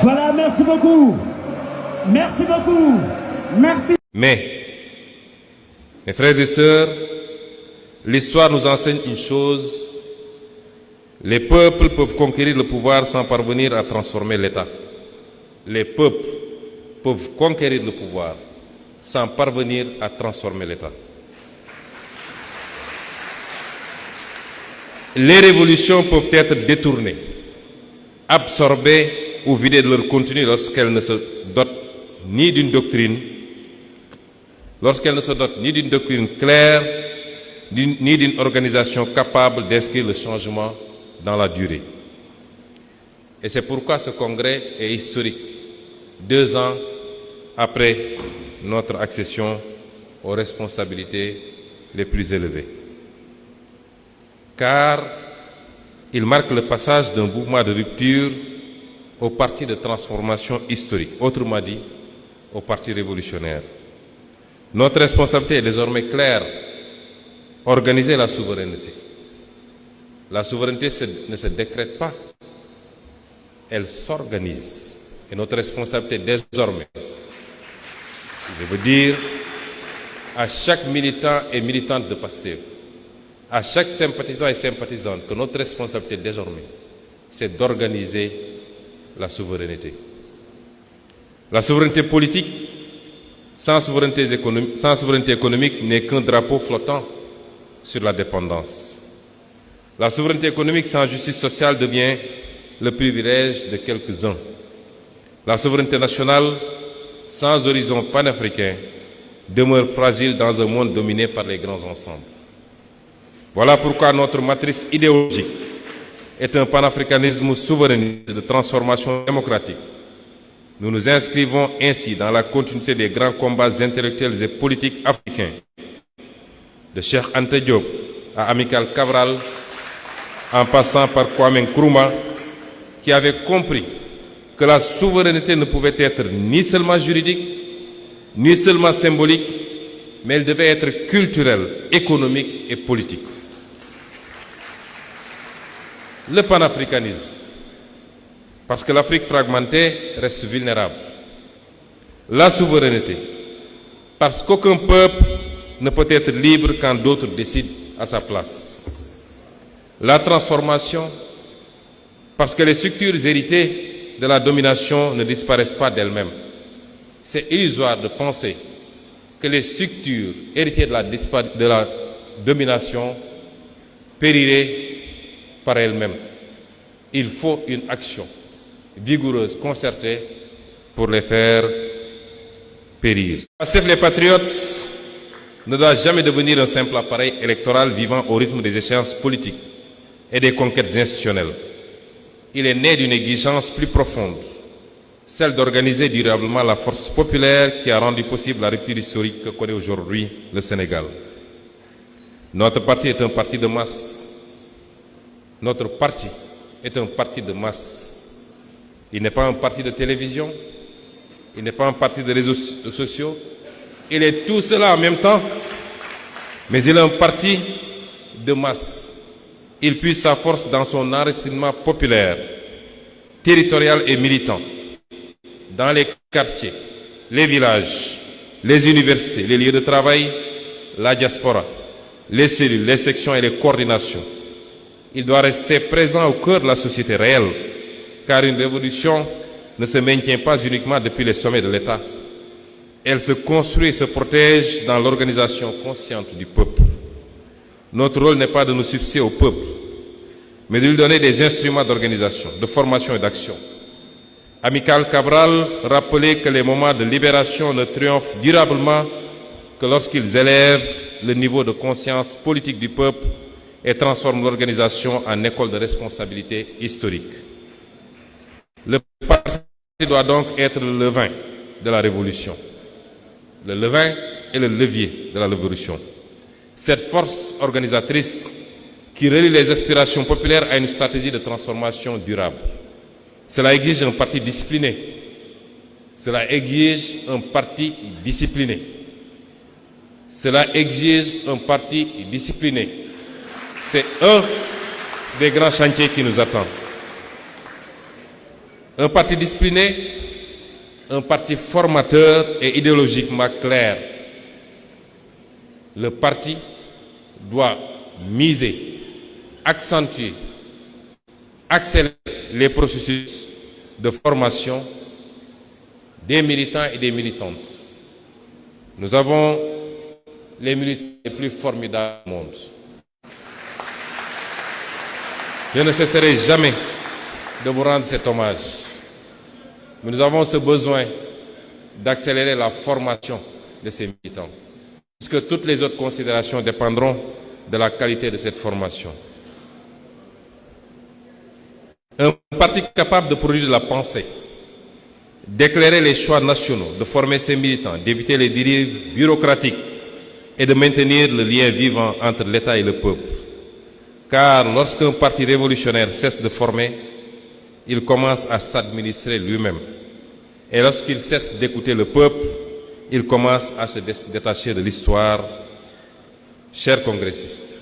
Voilà, merci beaucoup. Merci beaucoup. Merci. Mais, mes frères et sœurs, l'histoire nous enseigne une chose. Les peuples peuvent conquérir le pouvoir sans parvenir à transformer l'État. Les peuples peuvent conquérir le pouvoir sans parvenir à transformer l'État. Les révolutions peuvent être détournées, absorbées ou vidées de leur contenu lorsqu'elles ne se dotent ni d'une doctrine, claire, ni d'une organisation capable d'inscrire le changement dans la durée. Et c'est pourquoi ce congrès est historique, 2 ans après notre accession aux responsabilités les plus élevées. Car il marque le passage d'un mouvement de rupture au parti de transformation historique, autrement dit, au parti révolutionnaire. Notre responsabilité est désormais claire, organiser la souveraineté. La souveraineté ne se décrète pas, elle s'organise. Et notre responsabilité désormais, je veux dire à chaque militant et militante de PASTEF, à chaque sympathisant et sympathisante, que notre responsabilité désormais, c'est d'organiser la souveraineté. La souveraineté politique, sans souveraineté économique, n'est qu'un drapeau flottant sur la dépendance. La souveraineté économique sans justice sociale devient le privilège de quelques-uns. La souveraineté nationale sans horizon panafricain demeure fragile dans un monde dominé par les grands ensembles. Voilà pourquoi notre matrice idéologique est un panafricanisme souverainiste de transformation démocratique. Nous nous inscrivons ainsi dans la continuité des grands combats intellectuels et politiques africains, de Cheikh Anta Diop à Amilcar Cabral, en passant par Kwame Nkrumah, qui avait compris que la souveraineté ne pouvait être ni seulement juridique, ni seulement symbolique, mais elle devait être culturelle, économique et politique. Le panafricanisme, parce que l'Afrique fragmentée reste vulnérable. La souveraineté, parce qu'aucun peuple ne peut être libre quand d'autres décident à sa place. La transformation, parce que les structures héritées de la domination ne disparaissent pas d'elles-mêmes. C'est illusoire de penser que les structures héritées de la domination périraient par elles-mêmes. Il faut une action vigoureuse, concertée, pour les faire périr. PASTEF les patriotes ne doit jamais devenir un simple appareil électoral vivant au rythme des échéances politiques et des conquêtes institutionnelles. Il est né d'une exigence plus profonde, celle d'organiser durablement la force populaire qui a rendu possible la rupture historique que connaît aujourd'hui le Sénégal. Notre parti est un parti de masse. Notre parti est un parti de masse. Il n'est pas un parti de télévision, il n'est pas un parti de réseaux sociaux, il est tout cela en même temps, mais il est un parti de masse. Il puise sa force dans son enracinement populaire, territorial et militant, dans les quartiers, les villages, les universités, les lieux de travail, la diaspora, les cellules, les sections et les coordinations. Il doit rester présent au cœur de la société réelle, car une révolution ne se maintient pas uniquement depuis les sommets de l'État. Elle se construit et se protège dans l'organisation consciente du peuple. Notre rôle n'est pas de nous substituer au peuple, mais de lui donner des instruments d'organisation, de formation et d'action. Amilcar Cabral rappelait que les moments de libération ne triomphent durablement que lorsqu'ils élèvent le niveau de conscience politique du peuple et transforment l'organisation en école de responsabilité historique. Le parti doit donc être le levain de la révolution. Le levain est le levier de la révolution. Cette force organisatrice qui relie les aspirations populaires à une stratégie de transformation durable. Cela exige un parti discipliné. Cela exige un parti discipliné. Cela exige un parti discipliné. C'est un des grands chantiers qui nous attend. Un parti discipliné, un parti formateur et idéologiquement clair. Le parti doit miser, accentuer, accélérer les processus de formation des militants et des militantes. Nous avons les militants les plus formidables du monde. Je ne cesserai jamais de vous rendre cet hommage. Mais nous avons ce besoin d'accélérer la formation de ces militants, puisque toutes les autres considérations dépendront de la qualité de cette formation. Un parti capable de produire de la pensée, d'éclairer les choix nationaux, de former ses militants, d'éviter les dérives bureaucratiques et de maintenir le lien vivant entre l'État et le peuple. Car lorsqu'un parti révolutionnaire cesse de former, il commence à s'administrer lui-même. Et lorsqu'il cesse d'écouter le peuple, il commence à se détacher de l'histoire. Chers congressistes,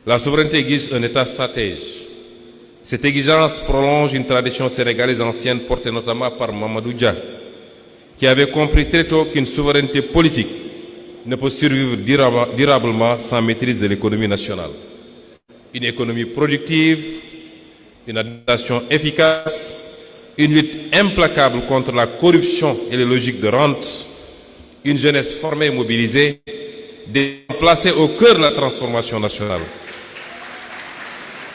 la souveraineté exige un État stratège. Cette exigence prolonge une tradition sénégalaise ancienne portée notamment par Mamadou Dia, qui avait compris très tôt qu'une souveraineté politique ne peut survivre durablement sans maîtrise de l'économie nationale. Une économie productive, une administration efficace, une lutte implacable contre la corruption et les logiques de rente, une jeunesse formée et mobilisée, placée au cœur de la transformation nationale.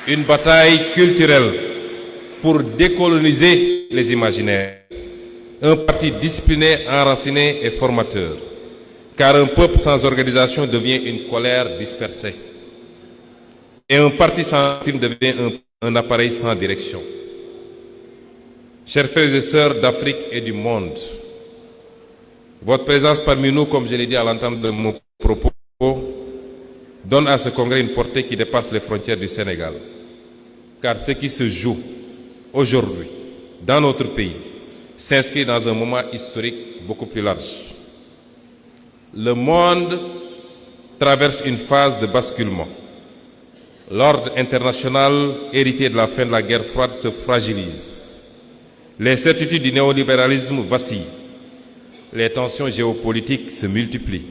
Une bataille culturelle pour décoloniser les imaginaires. Un parti discipliné, enraciné et formateur. Car un peuple sans organisation devient une colère dispersée. Et un parti sans film devient un appareil sans direction. Chers frères et sœurs d'Afrique et du monde, votre présence parmi nous, comme je l'ai dit à l'entente de mon propos, donne à ce congrès une portée qui dépasse les frontières du Sénégal. Car ce qui se joue aujourd'hui dans notre pays s'inscrit dans un moment historique beaucoup plus large. Le monde traverse une phase de basculement. L'ordre international hérité de la fin de la guerre froide se fragilise. Les certitudes du néolibéralisme vacillent. Les tensions géopolitiques se multiplient,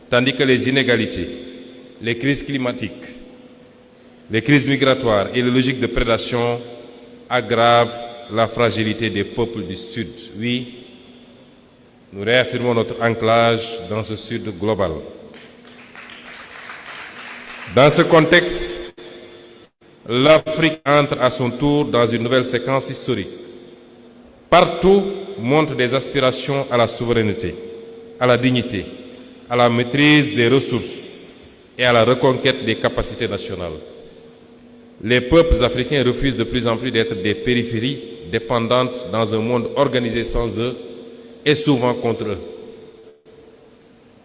tandis que les inégalités, les crises climatiques, les crises migratoires et les logiques de prédation aggravent la fragilité des peuples du Sud. Oui, nous réaffirmons notre ancrage dans ce Sud global. Dans ce contexte, l'Afrique entre à son tour dans une nouvelle séquence historique. Partout montrent des aspirations à la souveraineté, à la dignité, à la maîtrise des ressources et à la reconquête des capacités nationales. Les peuples africains refusent de plus en plus d'être des périphéries dépendantes dans un monde organisé sans eux et souvent contre eux.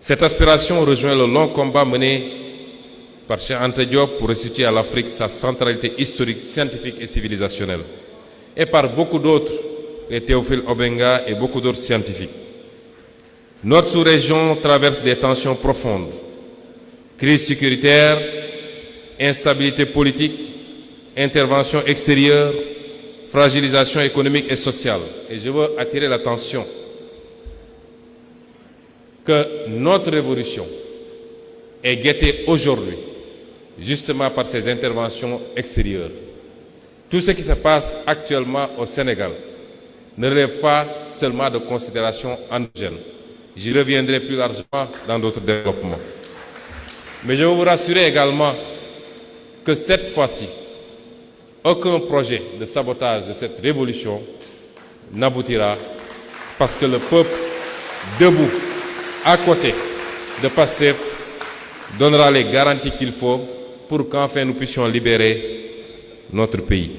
Cette aspiration rejoint le long combat mené par Cheikh Anta Diop pour restituer à l'Afrique sa centralité historique, scientifique et civilisationnelle, et par beaucoup d'autres, les Théophile Obenga et beaucoup d'autres scientifiques. Notre sous-région traverse des tensions profondes, crise sécuritaire, instabilité politique, intervention extérieure, fragilisation économique et sociale. Et je veux attirer l'attention que notre révolution est guettée aujourd'hui justement par ces interventions extérieures. Tout ce qui se passe actuellement au Sénégal ne relève pas seulement de considérations endogènes. J'y reviendrai plus largement dans d'autres développements. Mais je veux vous rassurer également que cette fois-ci, aucun projet de sabotage de cette révolution n'aboutira parce que le peuple, debout, à côté de PASTEF, donnera les garanties qu'il faut pour qu'enfin nous puissions libérer notre pays.